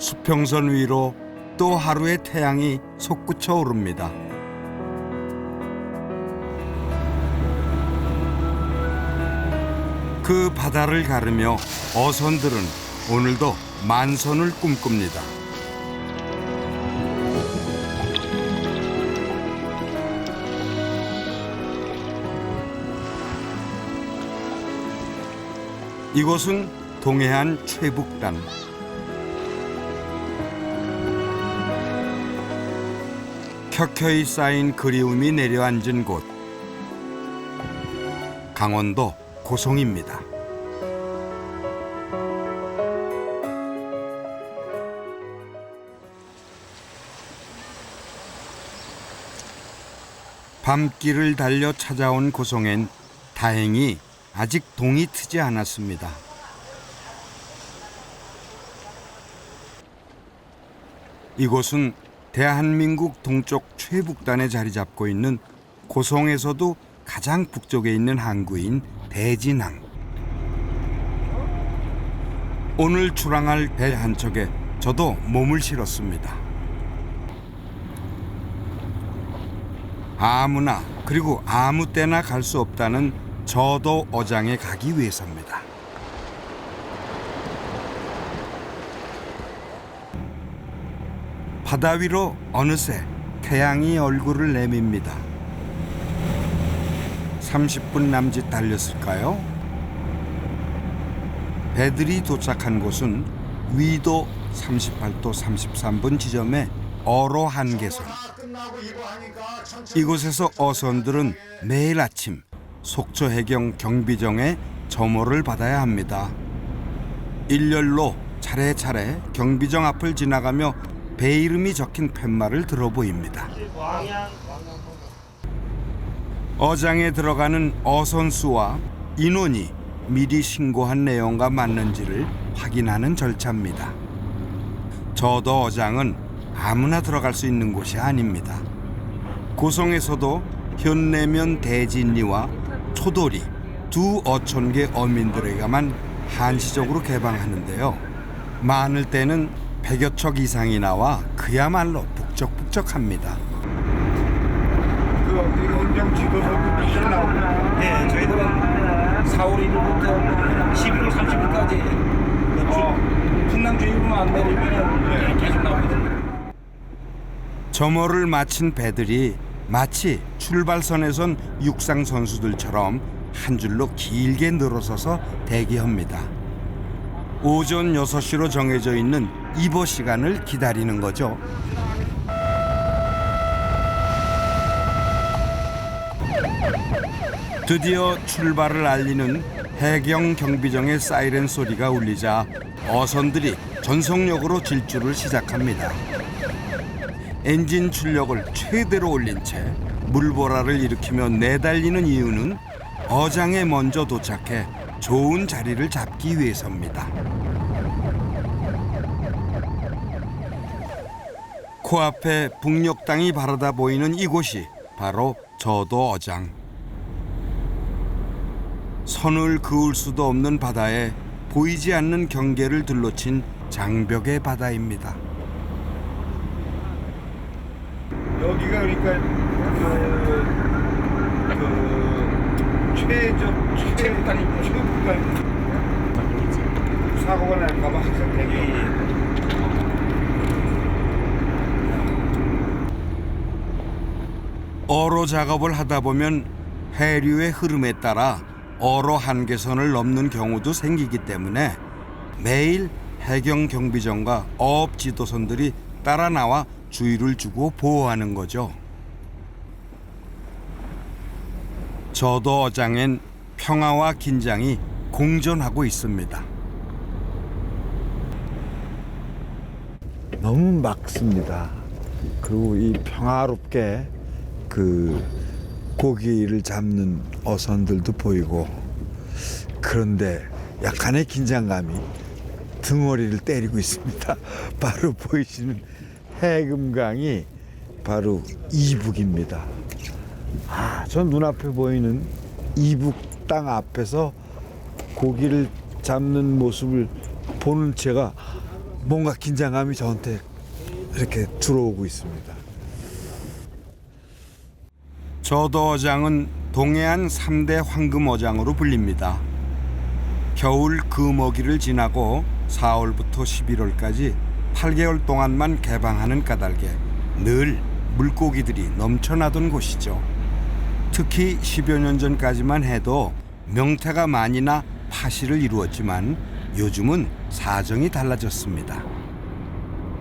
수평선 위로 또 하루의 태양이 솟구쳐 오릅니다. 그 바다를 가르며 어선들은 오늘도 만선을 꿈꿉니다. 이곳은 동해안 최북단. 켜켜이 쌓인 그리움이 내려앉은 곳. 강원도 고성입니다. 밤길을 달려 찾아온 고성엔 다행히 아직 동이 트지 않았습니다. 이곳은 대한민국 동쪽 최북단에 자리 잡고 있는 고성에서도 가장 북쪽에 있는 항구인 대진항. 오늘 출항할 배 한 척에 저도 몸을 실었습니다. 아무나 그리고 아무 때나 갈 수 없다는 저도 어장에 가기 위해서입니다. 바다 위로 어느새 태양이 얼굴을 내밉니다. 30분 남짓 달렸을까요? 배들이 도착한 곳은 위도 38도 33분 지점의 어로 한계선. 이곳에서 어선들은 매일 아침 속초해경 경비정에 점호를 받아야 합니다. 일렬로 차례차례 경비정 앞을 지나가며 배 이름이 적힌 팻말을 들어 보입니다. 어장에 들어가는 어선 수와 인원이 미리 신고한 내용과 맞는지를 확인하는 절차입니다. 저도 어장은 아무나 들어갈 수 있는 곳이 아닙니다. 고성에서도 현내면 대진리와 초도리 두 어촌계 어민들에게만 한시적으로 개방하는데요. 많을 때는 100여 척 이상이 나와 그야말로 북적북적합니다. 그 운영 지도서도 미리 나오나요? 네, 저희들은 4월 1일부터 11월 30일까지 풍랑주의보만 안 내리면 계속 나오거든요. 점호를 마친 배들이 마치 출발선에 선 육상 선수들처럼 한 줄로 길게 늘어서서 대기합니다. 오전 6시로 정해져 있는 입어 시간을 기다리는 거죠. 드디어 출발을 알리는 해경 경비정의 사이렌 소리가 울리자 어선들이 전속력으로 질주를 시작합니다. 엔진 출력을 최대로 올린 채 물보라를 일으키며 내달리는 이유는 어장에 먼저 도착해 좋은 자리를 잡기 위해서입니다. 코앞에 북녘 땅이 바라다 보이는 이곳이 바로 저도 어장. 선을 그을 수도 없는 바다에 보이지 않는 경계를 둘러친 장벽의 바다입니다. 여기가 그러니까 최북단이 사고가 날까봐 항상 대기. 어로 작업을 하다 보면 해류의 흐름에 따라 어로 한계선을 넘는 경우도 생기기 때문에 매일 해경 경비정과 어업 지도선들이 따라 나와 주의를 주고 보호하는 거죠. 저도 어장엔 평화와 긴장이 공존하고 있습니다. 너무 맑습니다. 그리고 이 평화롭게 그 고기를 잡는 어선들도 보이고, 그런데 약간의 긴장감이 등허리를 때리고 있습니다. 바로 보이시는 해금강이 바로 이북입니다. 저 눈앞에 보이는 이북 땅 앞에서 고기를 잡는 모습을 보는 제가 뭔가 긴장감이 저한테 이렇게 들어오고 있습니다. 저도어장은 동해안 3대 황금어장으로 불립니다. 겨울 금어기를 지나고 4월부터 11월까지 8개월 동안만 개방하는 까닭에 늘 물고기들이 넘쳐나던 곳이죠. 특히 10여 년 전까지만 해도 명태가 많이 나 파시를 이루었지만 요즘은 사정이 달라졌습니다.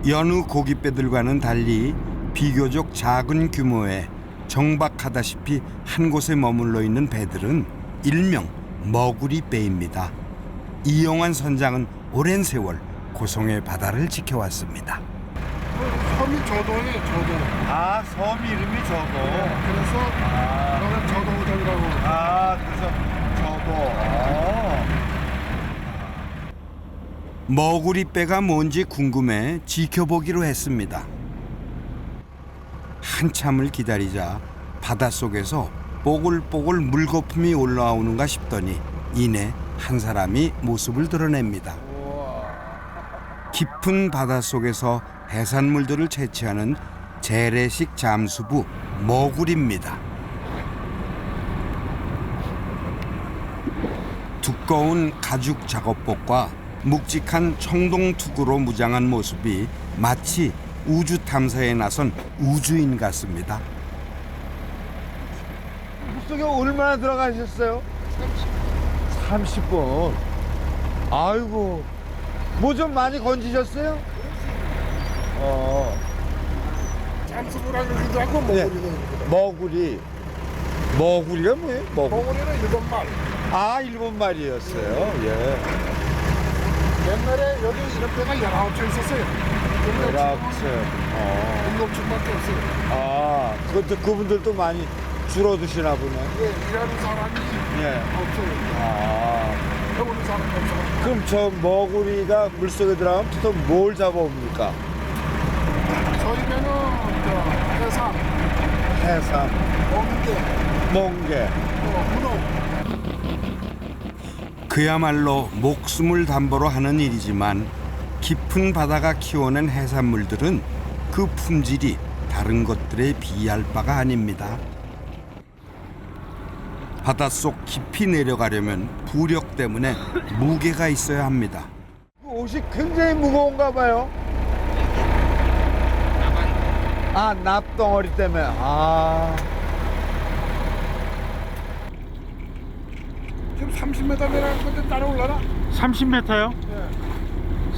여느 고깃배들과는 달리 비교적 작은 규모의 정박하다시피 한 곳에 머물러 있는 배들은 일명 머구리배입니다. 이용환 선장은 오랜 세월 고성의 바다를 지켜왔습니다. 섬이 저도예요, 저도. 아, 섬 이름이 저도. 그래서 저는 저도우정이라고. 그래서 저도. 머구리배가 뭔지 궁금해 지켜보기로 했습니다. 한참을 기다리자 바닷속에서 뽀글뽀글 물거품이 올라오는가 싶더니 이내 한 사람이 모습을 드러냅니다. 깊은 바닷속에서 해산물들을 채취하는 재래식 잠수부 머구리입니다. 두꺼운 가죽 작업복과 묵직한 청동투구로 무장한 모습이 마치 우주 탐사에 나선 우주인 같습니다. 물속에 얼마나 들어가셨어요? 30분. 아이고. 뭐 좀 많이 건지셨어요? 잠수부라 그러기도 하고 머구리도 그러기도 머구리. 머구리가 뭐예요? 머구리는 일본말. 일본 말이었어요. 예. 옛날에 여기 이런 배가 19척 있었어요. 그렇죠. 7척밖에 없어요. 그것도 그분들도 많이 줄어드시나 보네. 예, 일하는 사람이 예. 없어요. 배우는 사람이 없어요. 그럼 저 머구리가 물속에 들어가면 보통 뭘 잡아옵니까? 저희 배는 해삼, 해삼, 멍게, 멍게. 문어. 그야말로 목숨을 담보로 하는 일이지만 깊은 바다가 키워낸 해산물들은 그 품질이 다른 것들에 비할 바가 아닙니다. 바닷속 깊이 내려가려면 부력 때문에 무게가 있어야 합니다. 옷이 굉장히 무거운가 봐요. 납덩어리 때문에. 지금 30m 내려간 건데 따라올라나? 30m요? 예.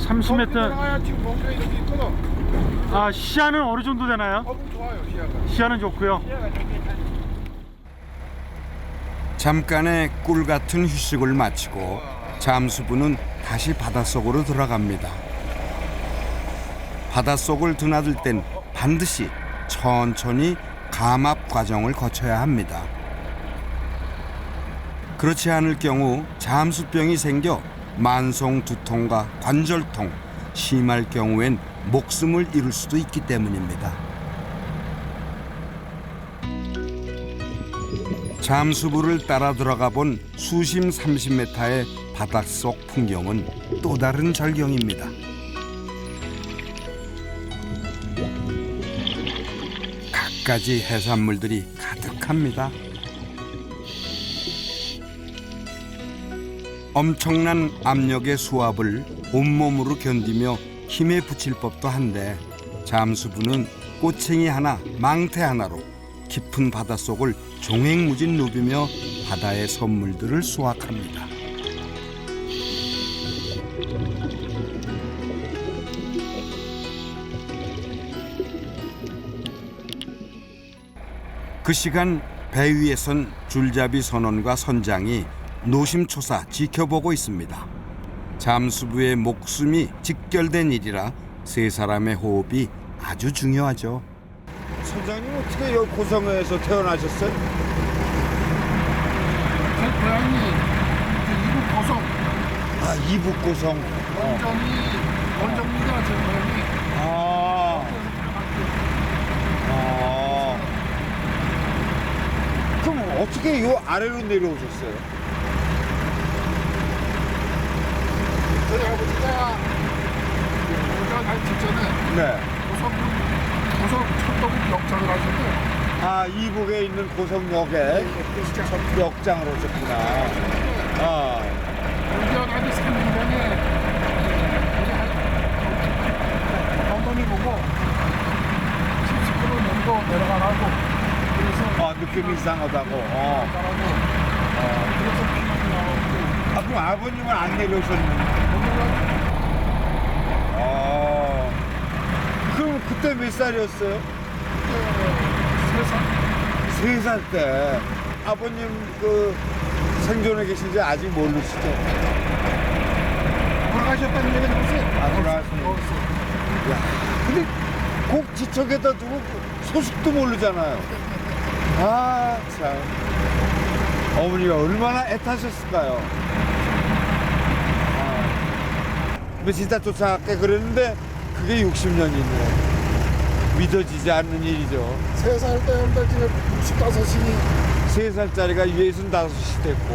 30m. 내려가야 지금 멍게가 이렇게 있거든. 시야는 어느 정도 되나요? 그럼 좋아요, 시야가. 시야는 좋고요. 잠깐의 꿀 같은 휴식을 마치고 잠수부는 다시 바닷속으로 들어갑니다. 바닷속을 드나들 땐 반드시 천천히 감압 과정을 거쳐야 합니다. 그렇지 않을 경우 잠수병이 생겨 만성 두통과 관절통, 심할 경우엔 목숨을 잃을 수도 있기 때문입니다. 잠수부를 따라 들어가 본 수심 30m의 바닷속 풍경은 또 다른 절경입니다. 갖가지 해산물들이 가득합니다. 엄청난 압력의 수압을 온몸으로 견디며 힘에 붙일 법도 한데 잠수부는 꼬챙이 하나, 망태 하나로 깊은 바닷속을 종횡무진 누비며 바다의 선물들을 수확합니다. 그 시간 배 위에선 줄잡이 선원과 선장이 노심초사 지켜보고 있습니다. 잠수부의 목숨이 직결된 일이라 세 사람의 호흡이 아주 중요하죠. 선장님 어떻게 여기 고성에서 태어나셨어요? 제 고향이 이북 고성. 이북 고성. 원정리가 제 고향이. 그럼 어떻게 요 아래로 내려오셨어요? 저희 아버지가 며칠 전에 네. 고성 철도국 역장을 하셨는데 아, 이북에 있는 고성역에 역장으로 오셨구나. 아, 여기 아주 3년간에 엉덩이 보고 70km 내리고 내려가라고 그래서 느낌이 이상하다고. 가라고 그래서 피난이 나오고 아, 그럼 아버님은 안 내려오셨는데. 그럼 그때 몇 살이었어요? 3살 3살 때. 아버님 그 생존해 계신지 아직 모르시죠? 돌아가셨다는 얘기는 없어요. 돌아가셨어요. 근데 꼭 지척에다 두고 소식도 모르잖아요. 아, 참. 어머니가 얼마나 애타셨을까요? 며칠 있다 쫓아갈게 그랬는데 그게 60년이네. 믿어지지 않는 일이죠. 3살 때였는데 지금 65이니 3살짜리가 65이 됐고.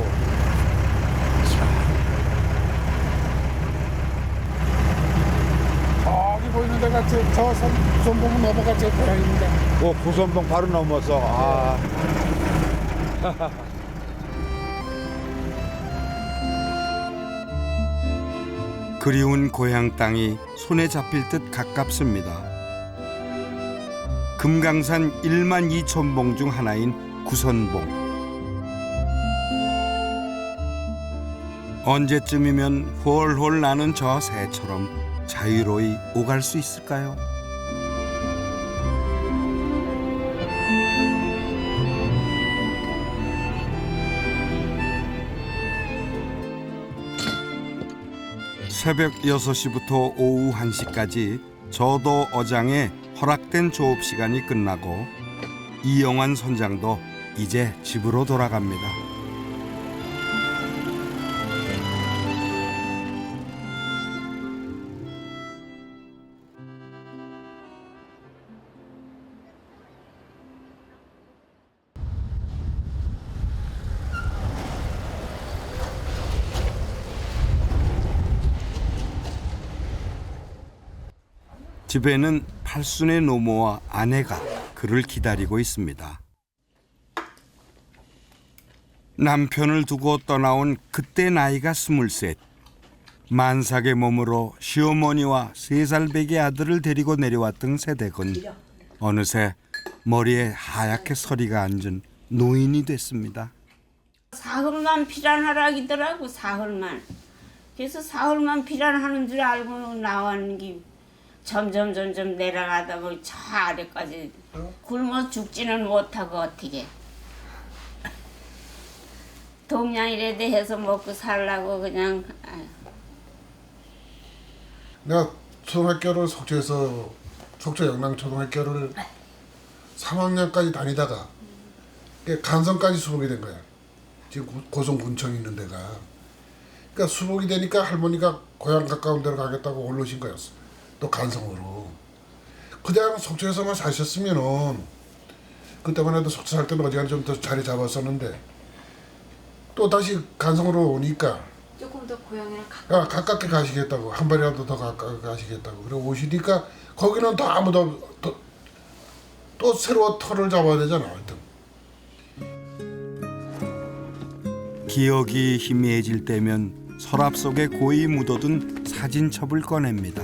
저기 보이는 데가 저 손봉 넘어가 제 고향입니다. 고선봉 바로 넘어서. 그리운 고향 땅이 손에 잡힐 듯 가깝습니다. 금강산 1만 2천 봉 중 하나인 구선봉. 언제쯤이면 홀홀 나는 저 새처럼 자유로이 오갈 수 있을까요? 새벽 6시부터 오후 1시까지 저도 어장에 허락된 조업 시간이 끝나고 이영환 선장도 이제 집으로 돌아갑니다. 집에는 팔순의 노모와 아내가 그를 기다리고 있습니다. 남편을 두고 떠나온 그때 나이가 23. 만삭의 몸으로 시어머니와 3살 배기 아들을 데리고 내려왔던 세댁은 어느새 머리에 하얗게 서리가 앉은 노인이 됐습니다. 사흘만 피란하라기더라고. 사흘만. 그래서 사흘만 피란하는 줄 알고 나왔는 게 점점 내려가다 보니 저 아래까지 굶어 죽지는 못하고 어떻게 동양이라도 해서 먹고 살라고 그냥. 내가 초등학교를 속초에서 속초 영랑초등학교를 3학년까지 다니다가 간성까지 수복이 된 거야. 지금 고성군청 있는 데가. 그러니까 수복이 되니까 할머니가 고향 가까운 데로 가겠다고 올르신 거였어. 또 간성으로. 그냥 속초에서만 사셨으면은 그때만 해도 속초 살 때는 어지간히 좀 더 자리 잡았었는데 또 다시 간성으로 오니까 조금 더 고향이랑 가깝게 가시겠다고, 한 발이라도 더 가깝게 가시겠다고. 그리고 오시니까 거기는 또 아무도 또 새로 터를 잡아야 되잖아. 하여튼. 기억이 희미해질 때면 서랍 속에 고이 묻어둔 사진첩을 꺼냅니다.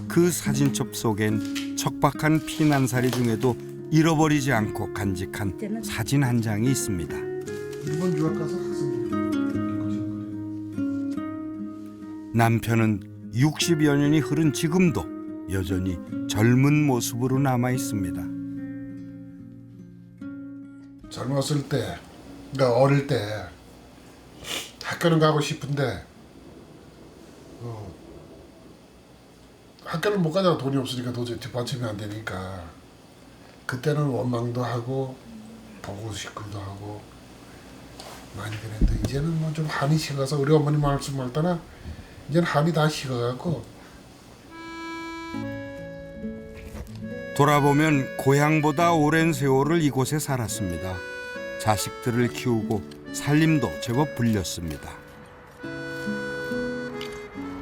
그 사진첩 속엔 척박한 피난살이 중에도 잃어버리지 않고 간직한 사진 한 장이 있습니다. 일본 유학 가서 학생. 남편은 60여 년이 흐른 지금도 여전히 젊은 모습으로 남아 있습니다. 젊었을 때, 그러니까 어릴 때 학교는 가고 싶은데 학교를 못 가잖아. 돈이 없으니까 도저히 뒷받침이 안 되니까. 그때는 원망도 하고 보고 싶기도 하고 많이 그랬는데 이제는 뭐 좀 한이 식어서 우리 어머니 말씀할 때나 이제는 한이 다 식어갖고. 돌아보면 고향보다 오랜 세월을 이곳에 살았습니다. 자식들을 키우고 살림도 제법 불렸습니다.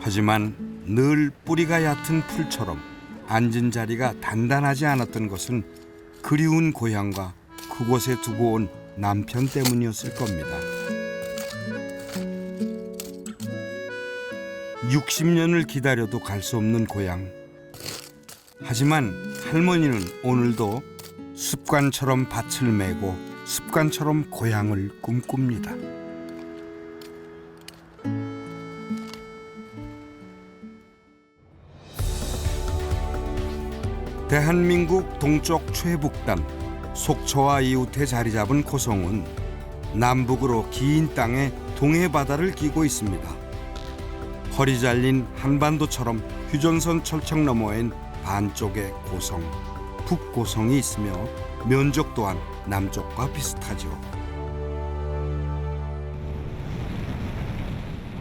하지만 늘 뿌리가 얕은 풀처럼 앉은 자리가 단단하지 않았던 것은 그리운 고향과 그곳에 두고 온 남편 때문이었을 겁니다. 60년을 기다려도 갈 수 없는 고향. 하지만 할머니는 오늘도 습관처럼 밭을 메고 습관처럼 고향을 꿈꿉니다. 대한민국 동쪽 최북단 속초와 이웃에 자리 잡은 고성은 남북으로 긴 땅에 동해바다를 끼고 있습니다. 허리 잘린 한반도처럼 휴전선 철창 너머엔 반쪽에 고성, 북고성이 있으며 면적 또한 남쪽과 비슷하죠.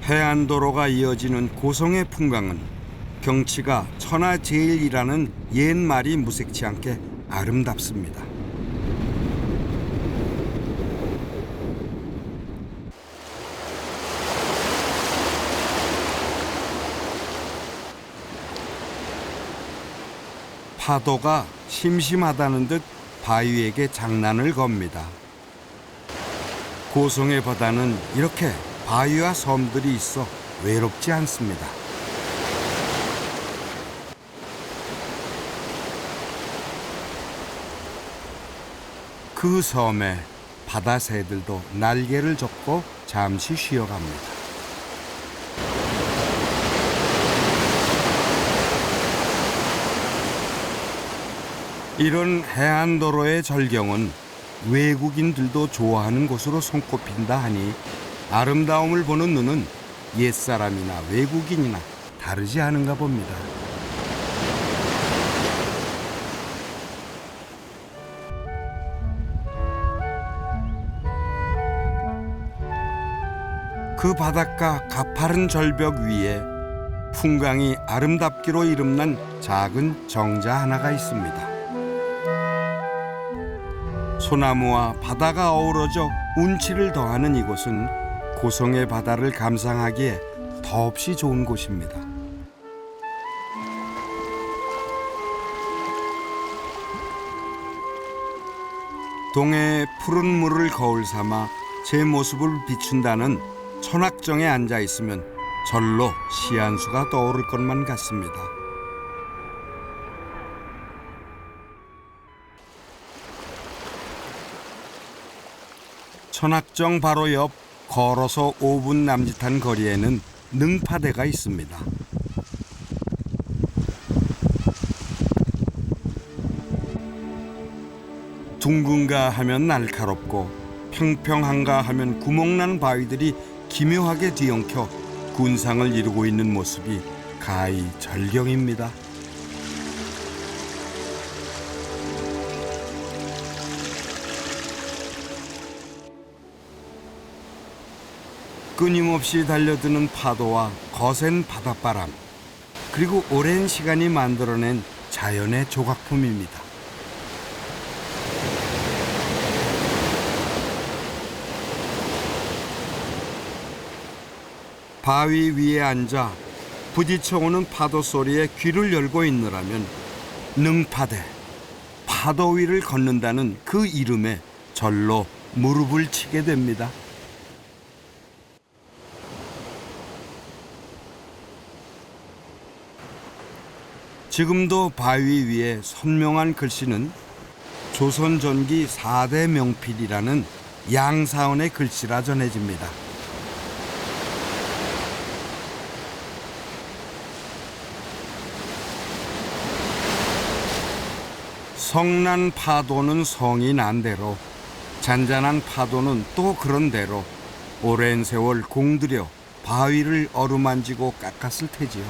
해안도로가 이어지는 고성의 풍광은 경치가 천하제일이라는 옛말이 무색치 않게 아름답습니다. 파도가 심심하다는 듯 바위에게 장난을 겁니다. 고성의 바다는 이렇게 바위와 섬들이 있어 외롭지 않습니다. 그 섬에 바다 새들도 날개를 접고 잠시 쉬어갑니다. 이런 해안도로의 절경은 외국인들도 좋아하는 곳으로 손꼽힌다 하니 아름다움을 보는 눈은 옛사람이나 외국인이나 다르지 않은가 봅니다. 그 바닷가 가파른 절벽 위에 풍광이 아름답기로 이름난 작은 정자 하나가 있습니다. 소나무와 바다가 어우러져 운치를 더하는 이곳은 고성의 바다를 감상하기에 더없이 좋은 곳입니다. 동해의 푸른 물을 거울 삼아 제 모습을 비춘다는 천악정에 앉아 있으면 절로 시안수가 떠오를 것만 같습니다. 천악정 바로 옆 걸어서 5분 남짓한 거리에는 능파대가 있습니다. 둥근가 하면 날카롭고 평평한가 하면 구멍난 바위들이 기묘하게 뒤엉켜 군상을 이루고 있는 모습이 가히 절경입니다. 끊임없이 달려드는 파도와 거센 바닷바람, 그리고 오랜 시간이 만들어낸 자연의 조각품입니다. 바위 위에 앉아 부딪혀오는 파도 소리에 귀를 열고 있느라면 능파대, 파도 위를 걷는다는 그 이름에 절로 무릎을 치게 됩니다. 지금도 바위 위에 선명한 글씨는 조선 전기 4대 명필이라는 양사원의 글씨라 전해집니다. 성난 파도는 성이 난 대로, 잔잔한 파도는 또 그런 대로 오랜 세월 공들여 바위를 어루만지고 깎았을 테지요.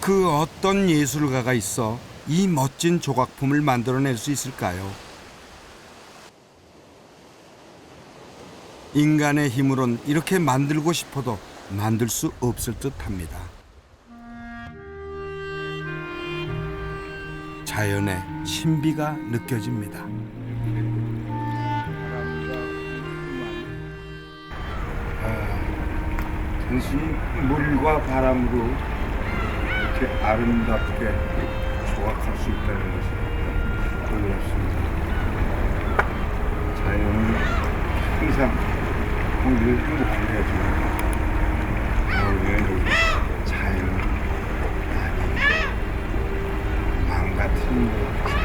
그 어떤 예술가가 있어 이 멋진 조각품을 만들어낼 수 있을까요? 인간의 힘으론 이렇게 만들고 싶어도 만들 수 없을 듯합니다. 자연의 신비가 느껴집니다. 단순히 물과 바람으로 이렇게 아름답게 조각할 수 있다는 것이 놀랍습니다. 자연은 항상 우리를 행복하게 해줍니다. 우리는 자연은 마음 같은 것입니다.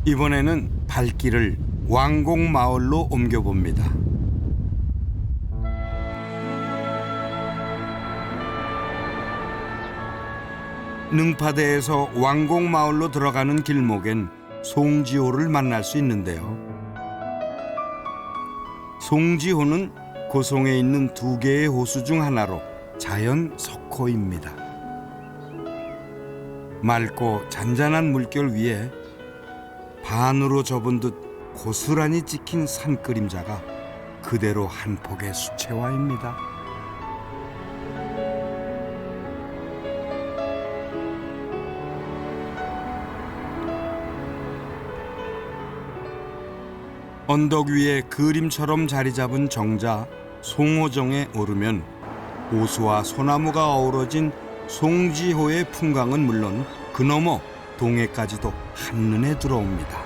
이번에는 발길을 왕곡마을로 옮겨봅니다. 능파대에서 왕곡마을로 들어가는 길목엔 송지호를 만날 수 있는데요. 송지호는 고성에 있는 2개의 호수 중 하나로 자연 석호입니다. 맑고 잔잔한 물결 위에 반으로 접은 듯 고스란히 찍힌 산 그림자가 그대로 한 폭의 수채화입니다. 언덕 위에 그림처럼 자리 잡은 정자 송호정에 오르면 호수와 소나무가 어우러진 송지호의 풍광은 물론 그 너머 동해까지도 한눈에 들어옵니다.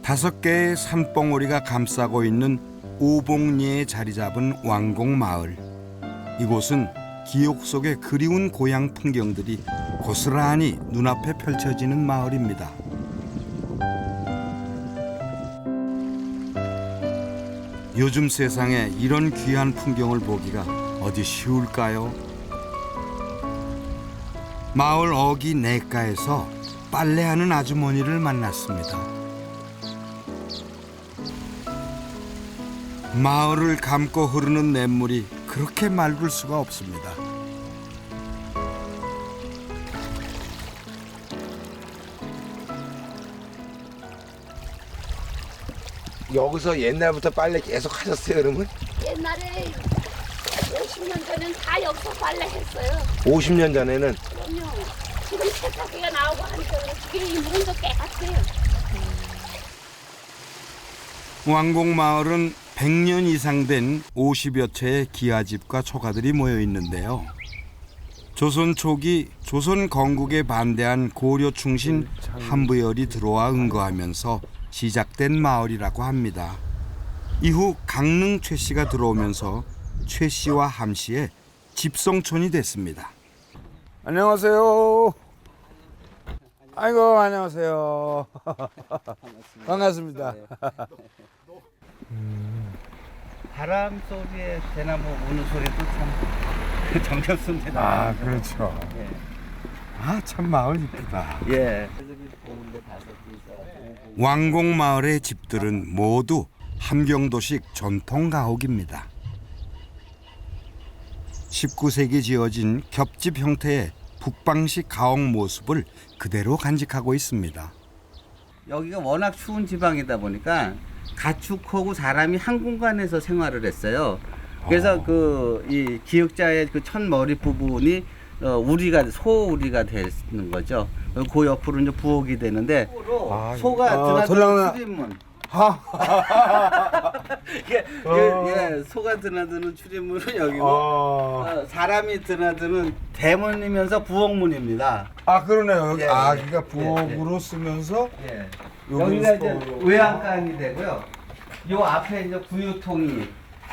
다섯 개의 산봉우리가 감싸고 있는 오봉리에 자리 잡은 왕곡마을. 이곳은 기억 속의 그리운 고향 풍경들이 고스란히 눈앞에 펼쳐지는 마을입니다. 요즘 세상에 이런 귀한 풍경을 보기가 어디 쉬울까요? 마을 어기 내가에서 빨래하는 아주머니를 만났습니다. 마을을 감고 흐르는 냇물이 그렇게 맑을 수가 없습니다. 여기서 옛날부터 빨래 계속 하셨어요, 그러면? 옛날에 50년 전엔 다 여기서 빨래했어요. 50년 전에는? 그럼요. 지금 세탁기가 나오고 하니까 그렇지 이 물도 깨끗해요. 왕곡마을은 100년 이상 된 50여 채의 기아집과 초가들이 모여 있는데요. 조선 초기 조선 건국에 반대한 고려 충신 한부열이 들어와 응거하면서 시작된 마을이라고 합니다. 이후 강릉 최씨가 들어오면서 최씨와 함씨의 집성촌이 됐습니다. 안녕하세요. 아이고 안녕하세요. 반갑습니다. 바람 소리에 대나무 우는 소리도 참 정겹습니다. 아 그렇죠. 예. 아 참 마을 이쁘다. 예. 왕곡마을의 집들은 모두 함경도식 전통 가옥입니다. 19세기 지어진 겹집 형태의 북방식 가옥 모습을 그대로 간직하고 있습니다. 여기가 워낙 추운 지방이다 보니까 가축하고 사람이 한 공간에서 생활을 했어요. 그래서 그 이 기역자의 그 첫머리 부분이 우리가 소우리가 되는 거죠. 그 옆으로 이제 부엌이 되는데 소가 드나드는 출입문. 예, 소가 드나드는 출입문은 여기고 사람이 드나드는 대문이면서 부엌문입니다. 아 그러네요. 여기 예, 그러니까 부엌으로 쓰면서 예. 여기가 여기가 이제 외양간이 되고요. 요 앞에 이제 구유통이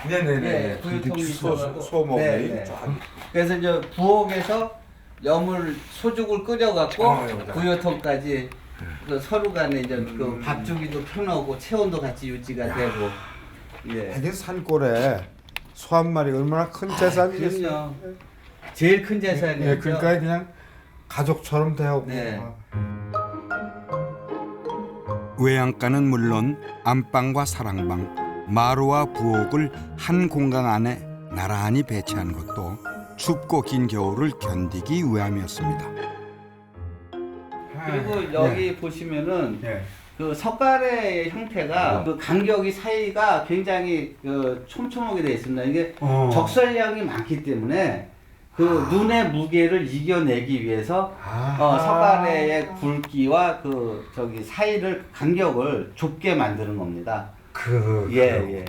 네네네. 구유통이 소 먹이. 네. 그래서 이제 부엌에서 염을 소죽을 끓여갖고 구유통까지 그 서로 간에 이제 그 밥주기도 편하고 체온도 같이 유지가 되고. 예. 하긴 산골에 소 한 마리 얼마나 큰 재산이겠어요. 그럼요. 제일 큰 재산이죠. 예, 그러니까 그냥 가족처럼 대하고. 네. 외양간은 물론 안방과 사랑방, 마루와 부엌을 한 공간 안에 나란히 배치한 것도 춥고 긴 겨울을 견디기 위함이었습니다. 그리고 여기 보시면은 네. 그 석가래의 형태가 그 간격이 사이가 굉장히 그 촘촘하게 되어 있습니다. 이게 적설량이 많기 때문에 그 눈의 무게를 이겨내기 위해서 석가래의 굵기와 그 저기 사이를 간격을 좁게 만드는 겁니다. 예.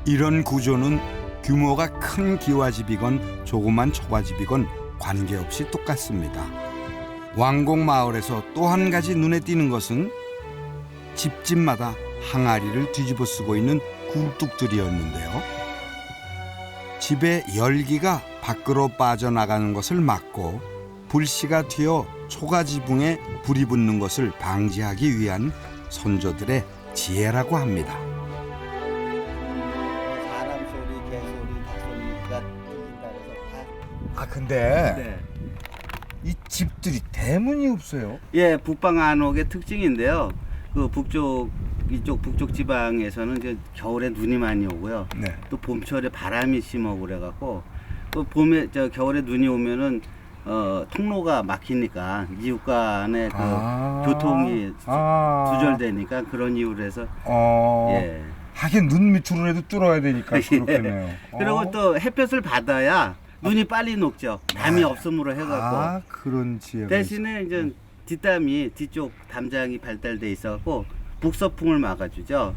이런 구조는 규모가 큰 기와집이건 조그만 초가집이건 관계없이 똑같습니다. 왕곡 마을에서 또 한 가지 눈에 띄는 것은 집집마다 항아리를 뒤집어 쓰고 있는 굴뚝들이었는데요. 집의 열기가 밖으로 빠져나가는 것을 막고 불씨가 튀어 초가지붕에 불이 붙는 것을 방지하기 위한 선조들의 지혜라고 합니다. 사람 소리, 개 소리, 닭 소리가 들린다 해서 아 근데 네. 이 집들이 대문이 없어요. 예, 북방 안옥의 특징인데요. 그 이쪽 북쪽 지방에서는 이제 겨울에 눈이 많이 오고요. 네. 또 봄철에 바람이 심하고 그래갖고 또 겨울에 눈이 오면은 통로가 막히니까 이웃 간의 그 교통이 두절되니까 그런 이유로 해서 예. 하긴 눈 밑으로 해도 뚫어야 되니까 그렇겠네요. 그리고 또 햇볕을 받아야 눈이 빨리 녹죠. 담이 없음으로 해갖고 그런 지혜가 대신에 이제 뒷담이 뒤쪽 담장이 발달돼 있어갖고 북서풍을 막아주죠.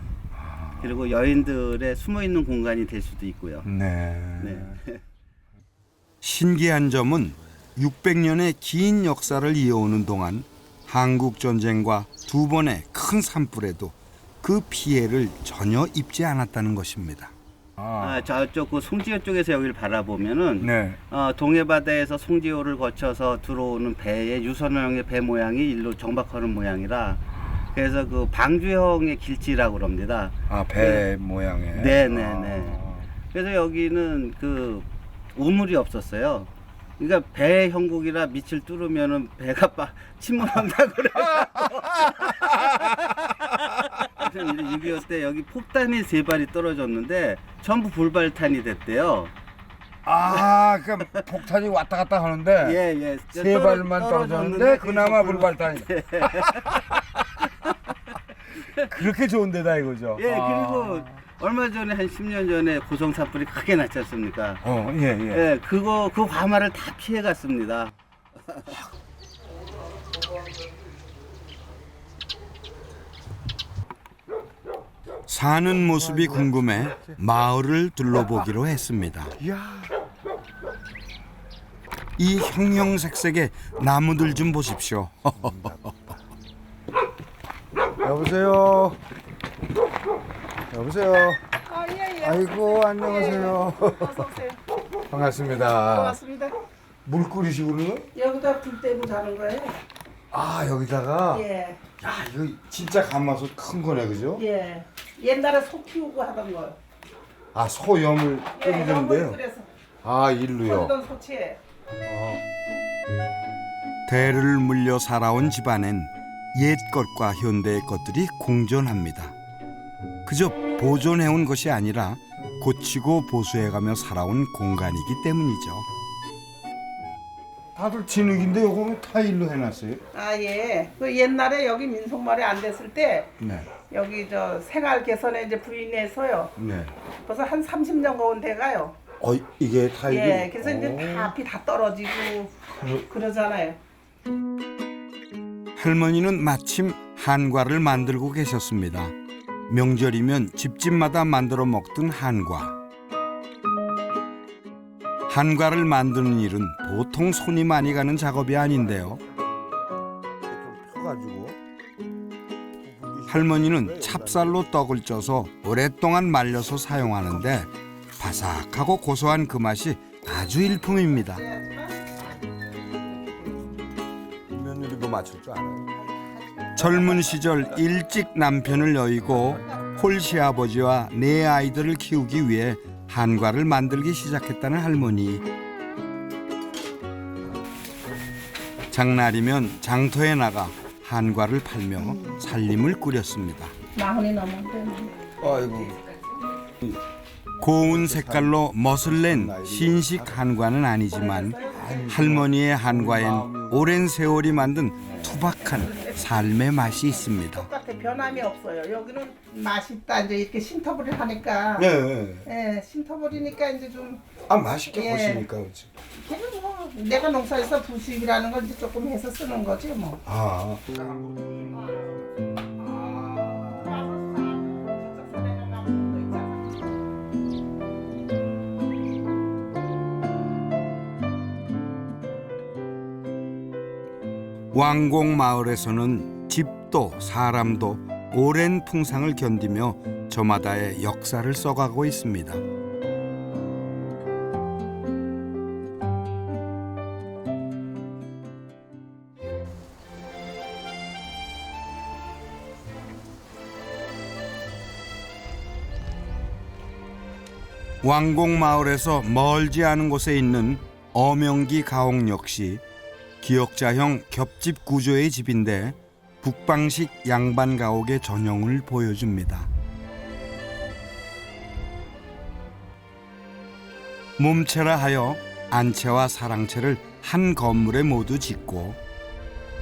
그리고 여인들의 숨어 있는 공간이 될 수도 있고요. 네. 신기한 점은 600년의 긴 역사를 이어오는 동안 한국 전쟁과 두 번의 큰 산불에도 그 피해를 전혀 입지 않았다는 것입니다. 저쪽 그 송지호 쪽에서 여기를 바라보면은 네. 동해 바다에서 송지호를 거쳐서 들어오는 배의 유선형의 배 모양이 일로 정박하는 모양이라 그래서 그 방주형의 길지라고 그럽니다. 배 모양의. 네네네. 그래서 여기는 그 우물이 없었어요. 그러니까 배 형국이라 밑을 뚫으면은 배가 침몰한다 그래요. 6.25 때 여기 폭탄이 3발이 떨어졌는데 전부 불발탄이 됐대요. 그러니까 폭탄이 왔다 갔다 하는데 예. 세 발만 떨어졌는데 그나마 불발탄이. 그렇게 좋은 데다 이거죠. 예, 그리고 얼마 전에 한 10년 전에 고성 산불이 크게 났지 않습니까? 예, 그 화마를 다 피해 갔습니다. 사는 모습이 궁금해 마을을 둘러보기로 했습니다. 이 형형색색의 나무들 좀 보십시오. 여보세요. 예. 아이고 안녕하세요. 어서오세요. 반갑습니다. 고맙습니다. 물 끓이시고요? 여기다 불 떼고 자는 거예요? 여기다가. 예. 야 이거 진짜 가마솥 큰 거네 그죠? 예. 옛날에 소 키우고 하던 거. 소염을 끓이는데요. 그래서 일로요. 거기던 소치에. 대를 물려 살아온 집안엔 옛 것과 현대의 것들이 공존합니다. 그저 보존해온 것이 아니라 고치고 보수해가며 살아온 공간이기 때문이죠. 다들 진흙인데 요거는 타일로 해놨어요? 예. 그 옛날에 여기 민속말이 안 됐을 때 네. 여기 생활 개선에 이제 부인해서요. 네. 벌써 한 30년 가온 돼가요. 이게 타일이? 예. 그래서 이제 다 앞이 다 떨어지고 그러잖아요. 할머니는 마침 한과를 만들고 계셨습니다. 명절이면 집집마다 만들어 먹던 한과. 한과를 만드는 일은 보통 손이 많이 가는 작업이 아닌데요. 할머니는 찹쌀로 떡을 쪄서 오랫동안 말려서 사용하는데 바삭하고 고소한 그 맛이 아주 일품입니다. 며느리도 맞출 줄 알아요. 젊은 시절 일찍 남편을 여의고 홀시아버지와 네 아이들을 키우기 위해 한과를 만들기 시작했다는 할머니. 장날이면 장터에 나가 한과를 팔며 살림을 꾸렸습니다. 마흔이 넘었대. 아이고. 고운 색깔로 멋을 낸 신식 한과는 아니지만 할머니의 한과엔 오랜 세월이 만든 투박한 삶의 맛이 있습니다. 똑같아, 변함이 없어요. 여기는 맛있다. 이제 이렇게 신터불을 하니까. 네. 예, 신터불이니까 이제 좀. 맛있게 예. 보시니까. 걔는 뭐 내가 농사에서 부식이라는 걸 이제 조금 해서 쓰는 거지 뭐. 아. 왕곡 마을에서는 집도 사람도 오랜 풍상을 견디며 저마다의 역사를 써가고 있습니다. 왕곡 마을에서 멀지 않은 곳에 있는 어명기 가옥 역시 기역자형 겹집 구조의 집인데 북방식 양반 가옥의 전형을 보여줍니다. 몸체라 하여 안채와 사랑채를 한 건물에 모두 짓고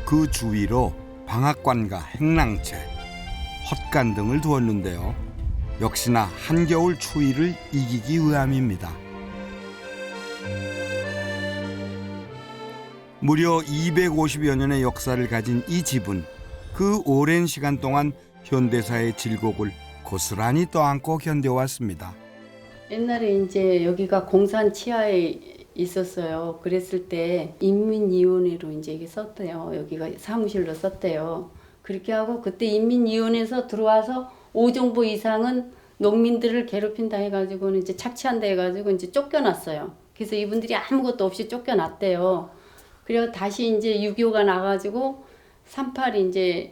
그 주위로 방앗간과 행랑채, 헛간 등을 두었는데요. 역시나 한겨울 추위를 이기기 위함입니다. 무려 250여 년의 역사를 가진 이 집은 그 오랜 시간 동안 현대사의 질곡을 고스란히 떠안고 견뎌왔습니다. 옛날에 이제 여기가 공산 치하에 있었어요. 그랬을 때 인민위원회로 이제 이게 썼대요. 여기가 사무실로 썼대요. 그렇게 하고 그때 인민위원회에서 들어와서 5정보 이상은 농민들을 괴롭힌다 해가지고는 이제 착취한다 해가지고 이제 쫓겨났어요. 그래서 이분들이 아무것도 없이 쫓겨났대요. 그리고 다시 이제 6.25가 나가지고 38이 이제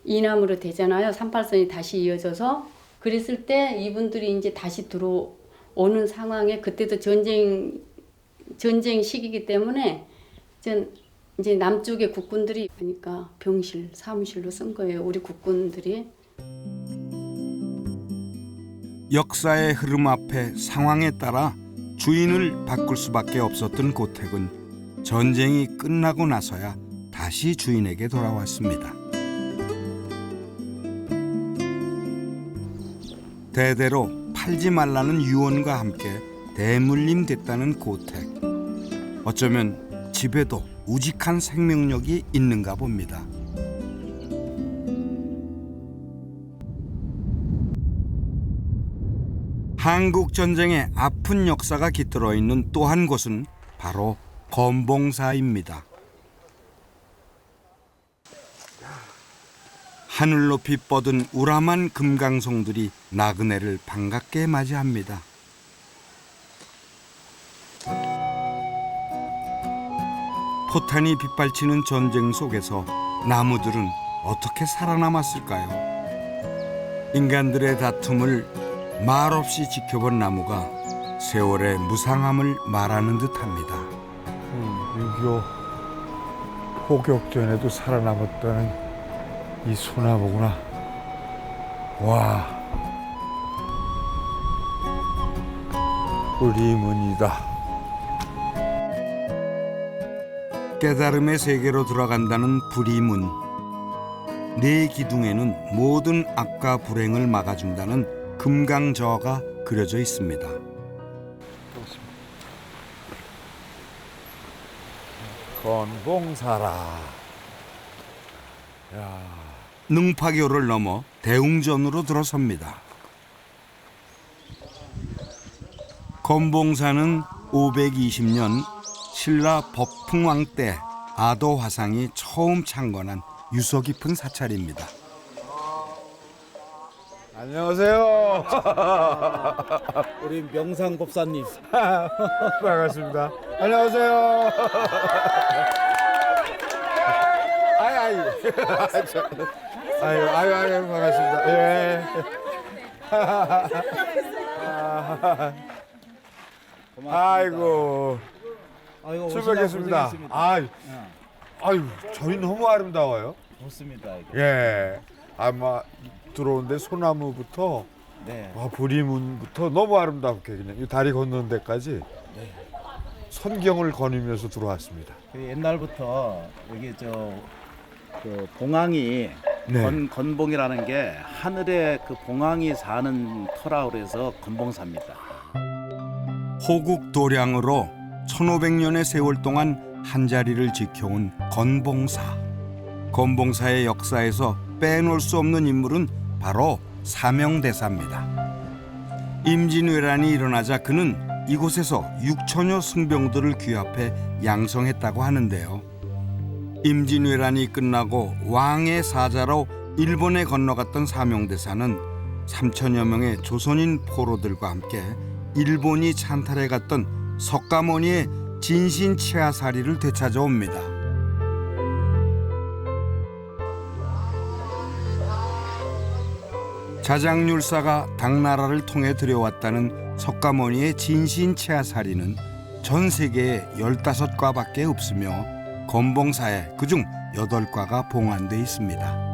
이남으로 되잖아요. 38선이 다시 이어져서 그랬을 때 이분들이 이제 다시 들어오는 상황에 그때도 전쟁 시기이기 때문에 이제 남쪽의 국군들이 그러니까 병실, 사무실로 쓴 거예요. 우리 국군들이. 역사의 흐름 앞에 상황에 따라 주인을 바꿀 수밖에 없었던 고택은 전쟁이 끝나고 나서야 다시 주인에게 돌아왔습니다. 대대로 팔지 말라는 유언과 함께 대물림됐다는 고택. 어쩌면 집에도 우직한 생명력이 있는가 봅니다. 한국 전쟁의 아픈 역사가 깃들어 있는 또 한 곳은 바로 검봉사입니다. 하늘 높이 뻗은 우람한 금강송들이 나그네를 반갑게 맞이합니다. 포탄이 빗발치는 전쟁 속에서 나무들은 어떻게 살아남았을까요? 인간들의 다툼을 말없이 지켜본 나무가 세월의 무상함을 말하는 듯합니다. 6.25 포격전에도 살아남았다는 이 소나무구나. 와, 뿌리문이다. 깨달음의 세계로 들어간다는 불이문. 네 기둥에는 모든 악과 불행을 막아준다는 금강저가 그려져 있습니다. 건봉사라. 야. 능파교를 넘어 대웅전으로 들어섭니다. 검봉사는 520년 신라 법풍왕 때 아도 화상이 처음 창건한 유서 깊은 사찰입니다. 안녕하세요. 우리 명상법사님. 반갑습니다. 안녕하세요. 아유, 반갑습니다. 예. 아이고. 아이고, 술 뵙겠습니다. 고생하셨습니다. 아유, 저희 너무 아름다워요. 좋습니다. 예. 아마 들어오는데 소나무부터 네. 보리문부터 너무 아름답게 그냥 이 다리 건너는 데까지 네. 선경을 거니면서 들어왔습니다. 그 옛날부터 여기 그 봉황이 네. 건봉이라는 게 하늘에 그 봉황이 사는 터라 그래서 건봉사입니다. 호국 도량으로 1500년의 세월 동안 한자리를 지켜온 건봉사. 건봉사의 역사에서 빼놓을 수 없는 인물은 바로 사명대사입니다. 임진왜란이 일어나자 그는 이곳에서 6천여 승병들을 귀합해 양성했다고 하는데요. 임진왜란이 끝나고 왕의 사자로 일본에 건너갔던 사명대사는 3천여 명의 조선인 포로들과 함께 일본이 찬탈해 갔던 석가모니의 진신치하사리를 되찾아옵니다. 자장률사가 당나라를 통해 들여왔다는 석가모니의 진신치하사리는 전 세계에 15과밖에 없으며 건봉사에 그중 8과가 봉안돼 있습니다.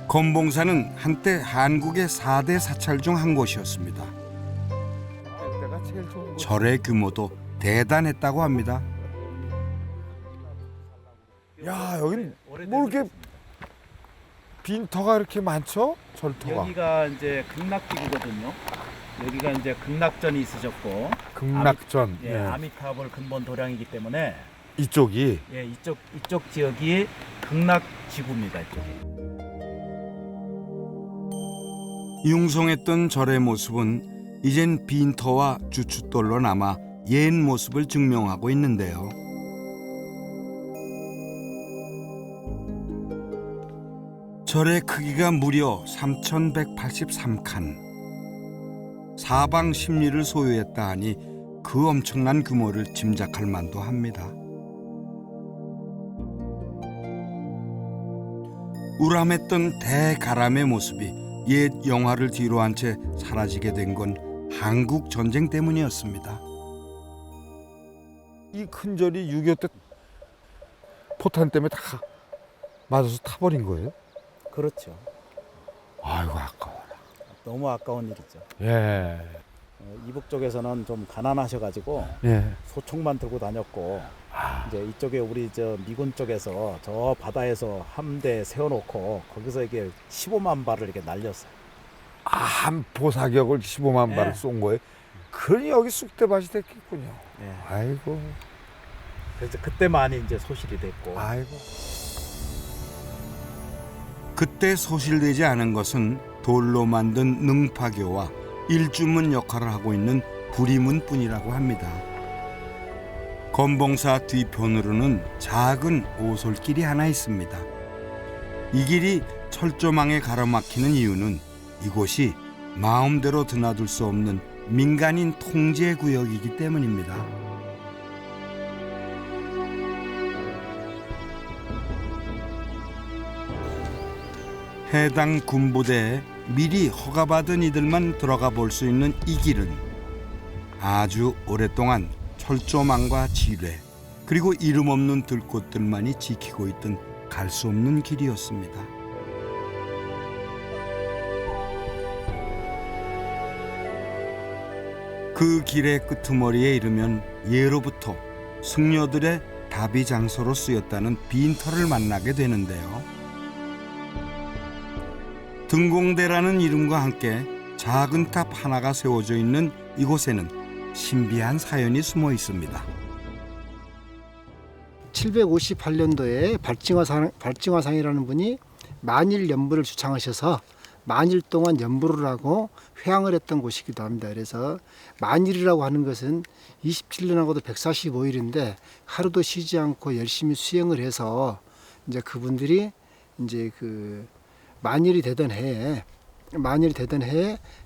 건봉사는 한때 한국의 4대 사찰 중 한 곳이었습니다. 절의 규모도 대단했다고 합니다. 야, 여긴 뭐 이렇게 빈터가 이렇게 많죠? 절터가. 여기가 이제 극락기구거든요. 여기가 이제 극락전이 있으셨고 극락전. 예, 아미타불 근본 도량이기 때문에 이쪽이. 예, 이쪽 지역이 극락지구입니다. 이쪽이. 융성했던 절의 모습은 이젠 빈터와 주춧돌로 남아 옛 모습을 증명하고 있는데요. 절의 크기가 무려 3,183칸. 사방 십리를 소유했다 하니 그 엄청난 규모를 짐작할 만도 합니다. 우람했던 대가람의 모습이 옛 영화를 뒤로 한 채 사라지게 된 건 한국 전쟁 때문이었습니다. 이 큰 절이 6.25 때 포탄 때문에 다 맞아서 타버린 거예요? 그렇죠. 아이고, 아까워. 너무 아까운 일이죠. 예. 이북 쪽에서는 좀 가난하셔가지고 예. 소총만 들고 다녔고 이제 이쪽에 우리 미군 쪽에서 저 바다에서 함대 세워놓고 거기서 이게 15만 발을 이렇게 날렸어요. 한 포사격을 15만 발을 쏜 거예요? 그러니 여기 쑥대밭이 됐겠군요. 네. 아이고. 그래서 그때 많이 이제 소실이 됐고. 아이고. 그때 소실되지 않은 것은 돌로 만든 능파교와 일주문 역할을 하고 있는 부리문뿐이라고 합니다. 건봉사 뒤편으로는 작은 오솔길이 하나 있습니다. 이 길이 철조망에 가로막히는 이유는 이곳이 마음대로 드나들 수 없는 민간인 통제 구역이기 때문입니다. 해당 군부대에 미리 허가받은 이들만 들어가 볼 수 있는 이 길은 아주 오랫동안 철조망과 지뢰 그리고 이름 없는 들꽃들만이 지키고 있던 갈 수 없는 길이었습니다. 그 길의 끄트머리에 이르면 예로부터 승려들의 다비 장소로 쓰였다는 빈터를 만나게 되는데요. 등공대라는 이름과 함께 작은 탑 하나가 세워져 있는 이곳에는 신비한 사연이 숨어 있습니다. 758년도에 발징화상이라는 분이 만일 연부를 주창하셔서 만일 동안 연부를 하고 회항을 했던 곳이기도 합니다. 그래서 만일이라고 하는 것은 27년하고도 145일인데 하루도 쉬지 않고 열심히 수행을 해서 이제 그분들이 이제 그 만일이 되던 해에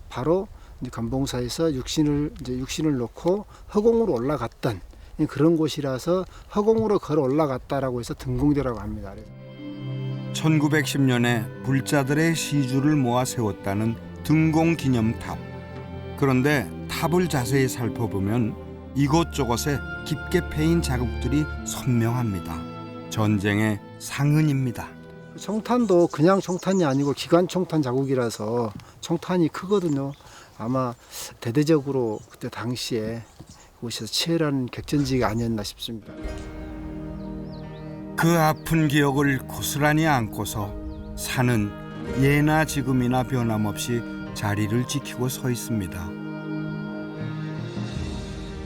바로 이제 건봉사에서 육신을 놓고 허공으로 올라갔던 그런 곳이라서 허공으로 걸어 올라갔다라고 해서 등공대라고 합니다. 1910년에 불자들의 시주를 모아 세웠다는 등공기념탑. 그런데 탑을 자세히 살펴보면 이곳저곳에 깊게 패인 자국들이 선명합니다. 전쟁의 상흔입니다. 청탄도 그냥 청탄이 아니고 기관 청탄 자국이라서 청탄이 크거든요. 아마 대대적으로 그때 당시에 곳에서 치열한 객전지가 아니었나 싶습니다. 그 아픈 기억을 고스란히 안고서 산은 예나 지금이나 변함없이 자리를 지키고 서 있습니다.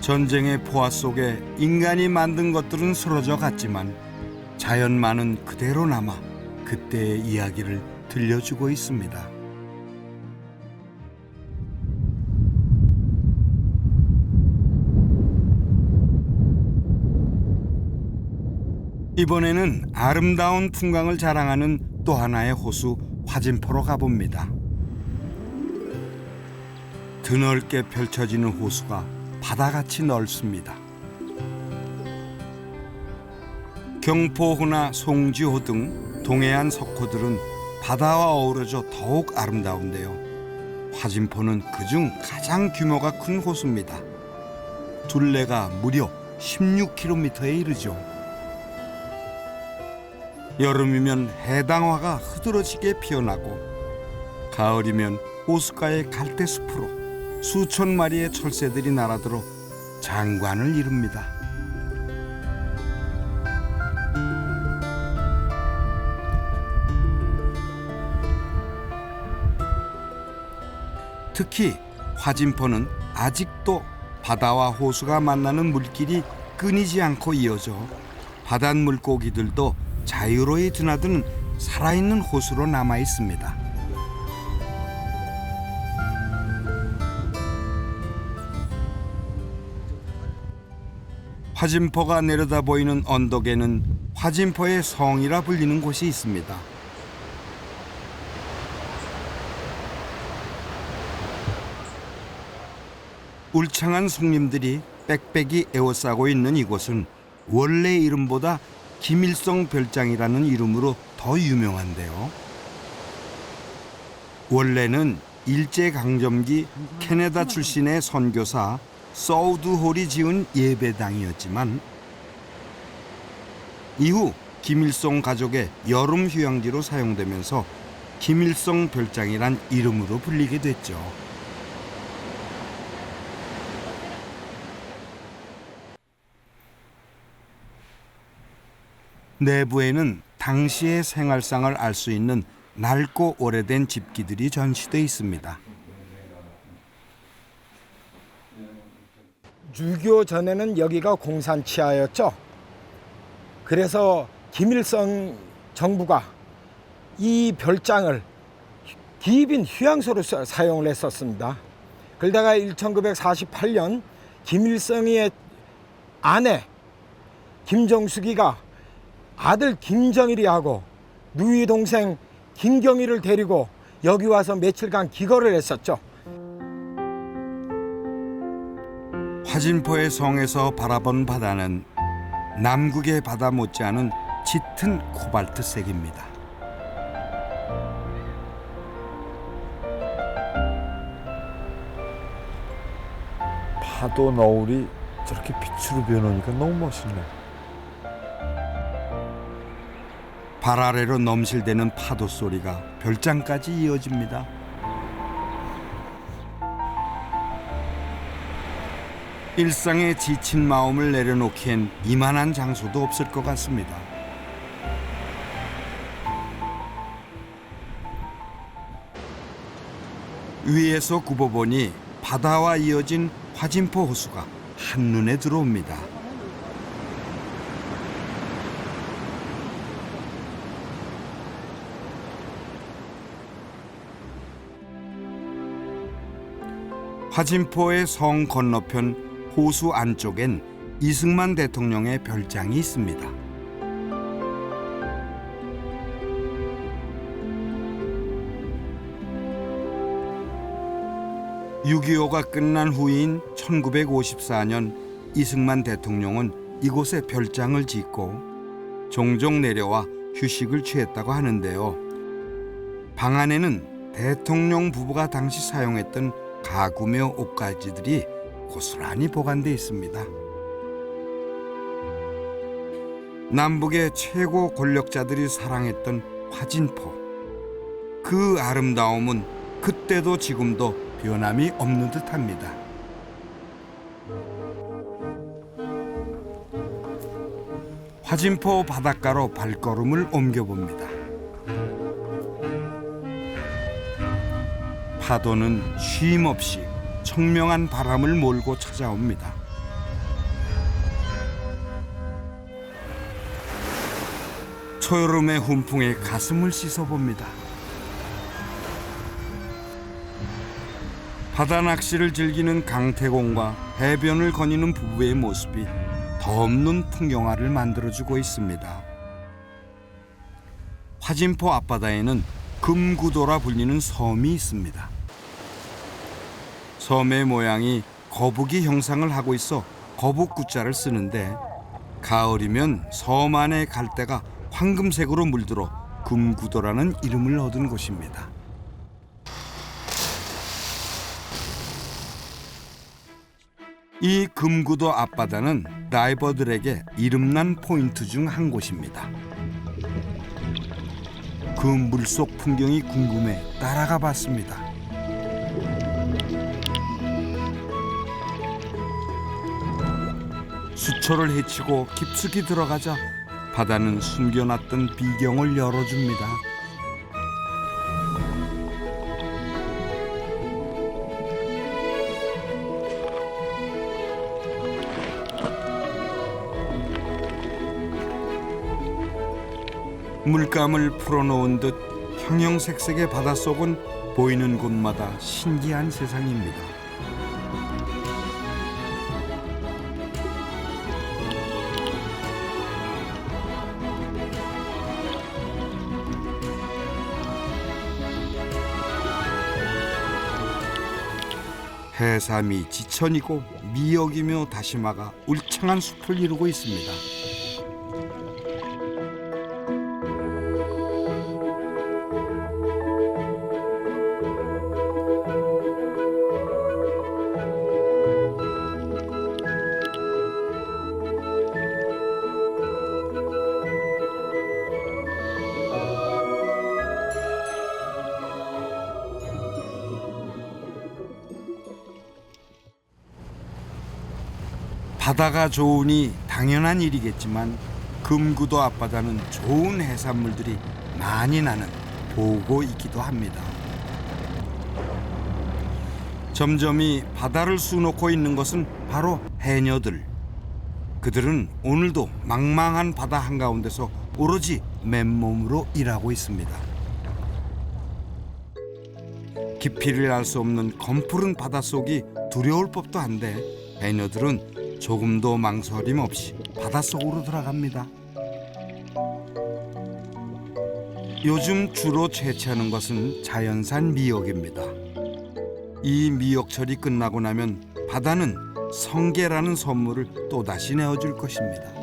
전쟁의 포화 속에 인간이 만든 것들은 쓰러져 갔지만 자연만은 그대로 남아 그때의 이야기를 들려주고 있습니다. 이번에는 아름다운 풍광을 자랑하는 또 하나의 호수 화진포로 가봅니다. 드넓게 펼쳐지는 호수가 바다같이 넓습니다. 경포호나 송지호 등 동해안 석호들은 바다와 어우러져 더욱 아름다운데요. 화진포는 그중 가장 규모가 큰 호수입니다. 둘레가 무려 16km에 이르죠. 여름이면 해당화가 흐드러지게 피어나고 가을이면 호숫가의 갈대숲으로 수천 마리의 철새들이 날아들어 장관을 이룹니다. 특히 화진포는 아직도 바다와 호수가 만나는 물길이 끊이지 않고 이어져 바닷물고기들도 자유로이 드나드는 살아있는 호수로 남아 있습니다. 화진포가 내려다 보이는 언덕에는 화진포의 성이라 불리는 곳이 있습니다. 울창한 송림들이 빽빽이 에워싸고 있는 이곳은 원래 이름보다 김일성 별장이라는 이름으로 더 유명한데요. 원래는 일제강점기 캐나다 출신의 선교사 서우드홀이 지은 예배당이었지만 이후 김일성 가족의 여름 휴양지로 사용되면서 김일성 별장이란 이름으로 불리게 됐죠. 내부에는 당시의 생활상을 알 수 있는 낡고 오래된 집기들이 전시돼 있습니다. 6.25 전에는 여기가 공산 치하였죠. 그래서 김일성 정부가 이 별장을 기빈 휴양소로 사용을 했었습니다. 그러다가 1948년 김일성의 아내 김정숙이가 아들 김정일이하고 누이 동생 김경일을 데리고 여기 와서 며칠간 기거를 했었죠. 화진포의 성에서 바라본 바다는 남극의 바다 못지않은 짙은 코발트색입니다. 파도 너울이 저렇게 빛으로 변하니까 너무 멋있네. 발 아래로 넘실대는 파도 소리가 별장까지 이어집니다. 일상에 지친 마음을 내려놓기엔 이만한 장소도 없을 것 같습니다. 위에서 굽어보니 바다와 이어진 화진포 호수가 한눈에 들어옵니다. 화진포의 성 건너편 호수 안쪽엔 이승만 대통령의 별장이 있습니다. (6.25가) 끝난 후인 1954년 이승만 대통령은 이곳에 별장을 짓고 종종 내려와 휴식을 취했다고 하는데요. 방 안에는 대통령 부부가 당시 사용했던 가구며 옷가지들이 고스란히 보관돼 있습니다. 남북의 최고 권력자들이 사랑했던 화진포. 그 아름다움은 그때도 지금도 변함이 없는 듯합니다. 화진포 바닷가로 발걸음을 옮겨봅니다. 파도는 쉼없이 청명한 바람을 몰고 찾아옵니다. 초여름의 훈풍에 가슴을 씻어봅니다. 바다 낚시를 즐기는 강태공과 해변을 거니는 부부의 모습이 더없는 풍경화를 만들어주고 있습니다. 화진포 앞바다에는 금구도라 불리는 섬이 있습니다. 섬의 모양이 거북이 형상을 하고 있어 거북구자를 쓰는데 가을이면 섬 안의 갈대가 황금색으로 물들어 금구도라는 이름을 얻은 곳입니다. 이 금구도 앞바다는 다이버들에게 이름난 포인트 중 한 곳입니다. 그 물속 풍경이 궁금해 따라가 봤습니다. 수초를 헤치고 깊숙이 들어가자 바다는 숨겨놨던 비경을 열어줍니다. 물감을 풀어놓은 듯 형형색색의 바닷속은 보이는 곳마다 신기한 세상입니다. 해삼이 지천이고 미역이며 다시마가 울창한 숲을 이루고 있습니다. 바다가 좋으니 당연한 일이겠지만 금구도 앞바다는 좋은 해산물들이 많이 나는 보고이기도 합니다. 점점이 바다를 수놓고 있는 것은 바로 해녀들. 그들은 오늘도 망망한 바다 한가운데서 오로지 맨몸으로 일하고 있습니다. 깊이를 알 수 없는 검푸른 바닷속이 두려울 법도 한데 해녀들은 조금도 망설임 없이 바닷속으로 들어갑니다. 요즘 주로 채취하는 것은 자연산 미역입니다. 이 미역철이 끝나고 나면 바다는 성게라는 선물을 또다시 내어줄 것입니다.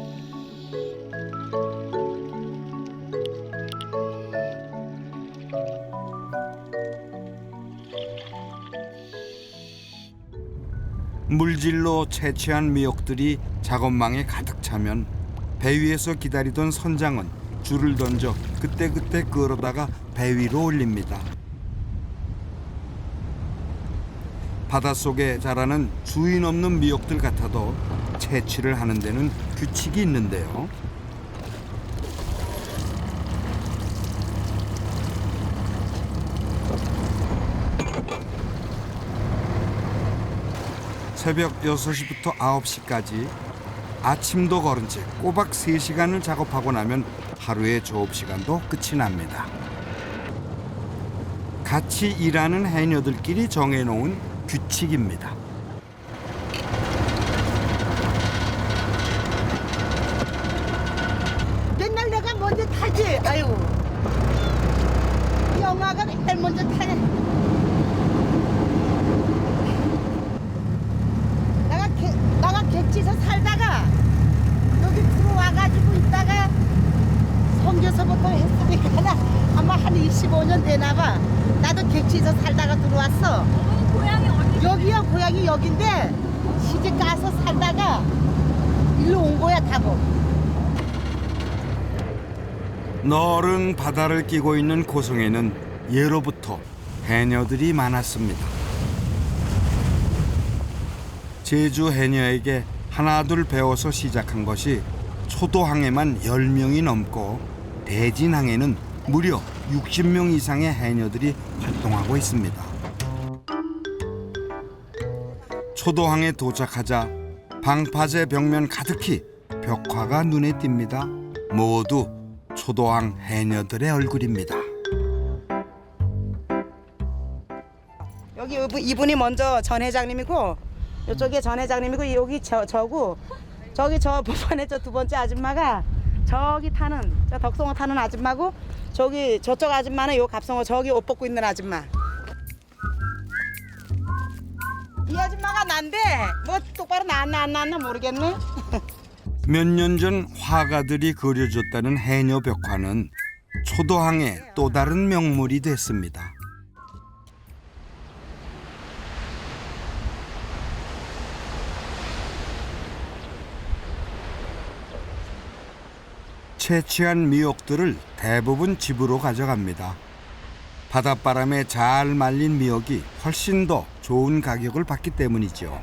물질로 채취한 미역들이 작업망에 가득 차면 배 위에서 기다리던 선장은 줄을 던져 그때그때 끌어다가 배 위로 올립니다. 바닷속에 자라는 주인 없는 미역들 같아도 채취를 하는 데는 규칙이 있는데요. 새벽 6시부터 9시까지 아침도 거른 채 꼬박 3시간을 작업하고 나면 하루의 조업시간도 끝이 납니다. 같이 일하는 해녀들끼리 정해놓은 규칙입니다. 맨날 내가 먼저 타지. 아유. 영화가 맨날 먼저 타네. 내가 객지에서 살다가 여기 들어와가지고 있다가 성교서부터 했으니까 아마 한 25년 되나 봐. 나도 객지에서 살다가 들어왔어. 고향이 어디? 여기야, 고향이 여긴데 시집 가서 살다가 일로 온 거야, 타고. 너른 바다를 끼고 있는 고성에는 예로부터 해녀들이 많았습니다. 제주 해녀에게 하나둘 배워서 시작한 것이 초도항에만 10명이 넘고 대진항에는 무려 60명 이상의 해녀들이 활동하고 있습니다. 초도항에 도착하자 방파제 벽면 가득히 벽화가 눈에 띕니다. 모두 초도항 해녀들의 얼굴입니다. 여기 이분이 먼저 전 회장님이고 이쪽에 전 회장님이고 여기 저고 저기 저 부판에 저 두 번째 아줌마가 저기 타는 저 덕성어 타는 아줌마고 저기 저쪽 아줌마는 요 갑성어 저기 옷 벗고 있는 아줌마. 이 아줌마가 난데 뭐 똑바로 나왔나 안 나왔나 모르겠네. 몇 년 전 화가들이 그려줬다는 해녀 벽화는 초도항의 또 다른 명물이 됐습니다. 채취한 미역들을 대부분 집으로 가져갑니다. 바닷바람에 잘 말린 미역이 훨씬 더 좋은 가격을 받기 때문이죠.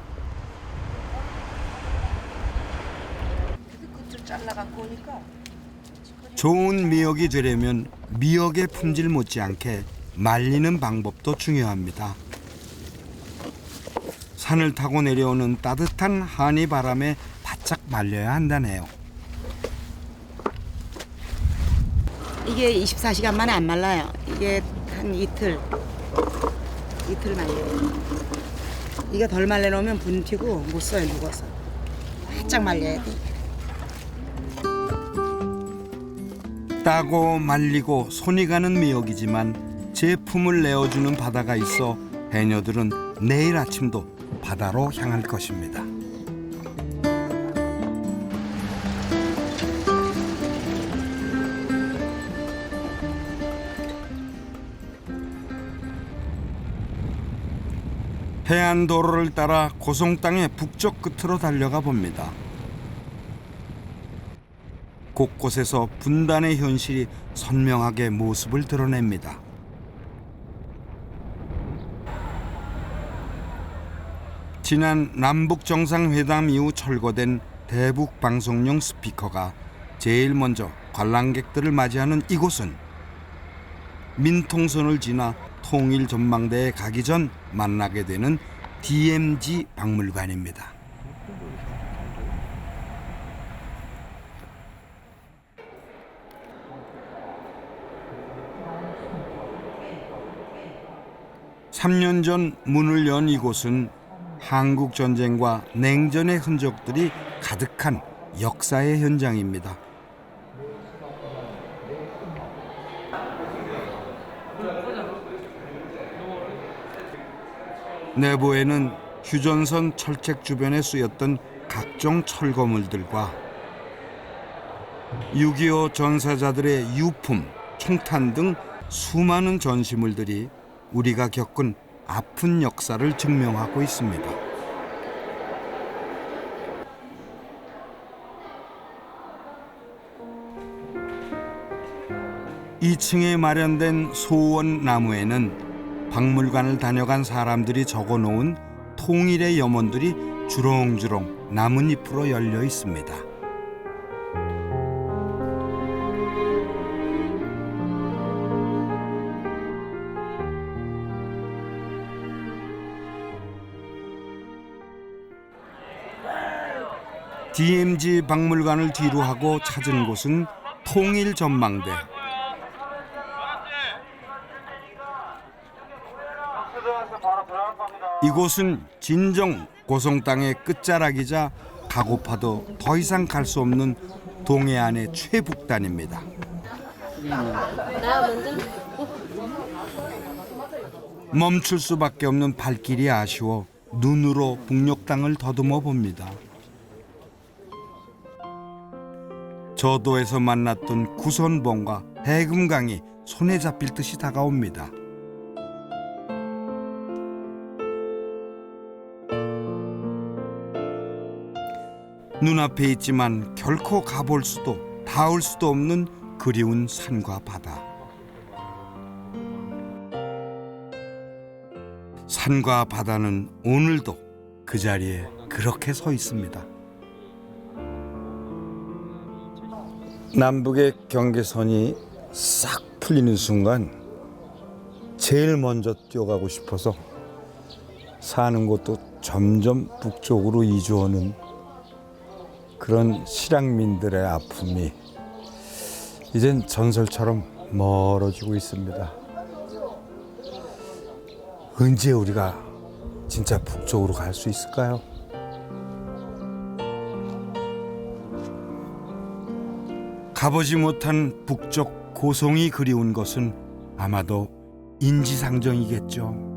좋은 미역이 되려면 미역의 품질 못지않게 말리는 방법도 중요합니다. 산을 타고 내려오는 따뜻한 한이 바람에 바짝 말려야 한다네요. 이게 24시간 만에 안 말라요. 이게 한 이틀 말려요. 이게 덜 말려놓으면 분 튀고 못 써요, 누워서. 바짝 말려야 돼. 따고 말리고 손이 가는 미역이지만 제품을 내어주는 바다가 있어 해녀들은 내일 아침도 바다로 향할 것입니다. 해안도로를 따라 고성 땅의 북쪽 끝으로 달려가 봅니다. 곳곳에서 분단의 현실이 선명하게 모습을 드러냅니다. 지난 남북정상회담 이후 철거된 대북 방송용 스피커가 제일 먼저 관람객들을 맞이하는 이곳은 민통선을 지나 통일 전망대에 가기 전 만나게 되는 DMZ 박물관입니다. (3년) 전 문을 연 이곳은 한국 전쟁과 냉전의 흔적들이 가득한 역사의 현장입니다. 내부에는 휴전선 철책 주변에 쓰였던 각종 철거물들과 6.25 전사자들의 유품, 총탄 등 수많은 전시물들이 우리가 겪은 아픈 역사를 증명하고 있습니다. 2층에 마련된 소원 나무에는 박물관을 다녀간 사람들이 적어놓은 통일의 염원들이 주렁주렁 나뭇잎으로 열려 있습니다. DMZ 박물관을 뒤로 하고 찾은 곳은 통일 전망대. 이곳은 진정 고성 땅의 끝자락이자 가고파도 더 이상 갈 수 없는 동해안의 최북단입니다. 멈출 수밖에 없는 발길이 아쉬워 눈으로 북녘 땅을 더듬어 봅니다. 저도에서 만났던 구선봉과 해금강이 손에 잡힐 듯이 다가옵니다. 눈앞에 있지만 결코 가볼 수도 닿을 수도 없는 그리운 산과 바다. 산과 바다는 오늘도 그 자리에 그렇게 서 있습니다. 남북의 경계선이 싹 풀리는 순간 제일 먼저 뛰어가고 싶어서 사는 곳도 점점 북쪽으로 이주하는 그런 실향민들의 아픔이 이젠 전설처럼 멀어지고 있습니다. 언제 우리가 진짜 북쪽으로 갈 수 있을까요? 가보지 못한 북쪽 고성이 그리운 것은 아마도 인지상정이겠죠.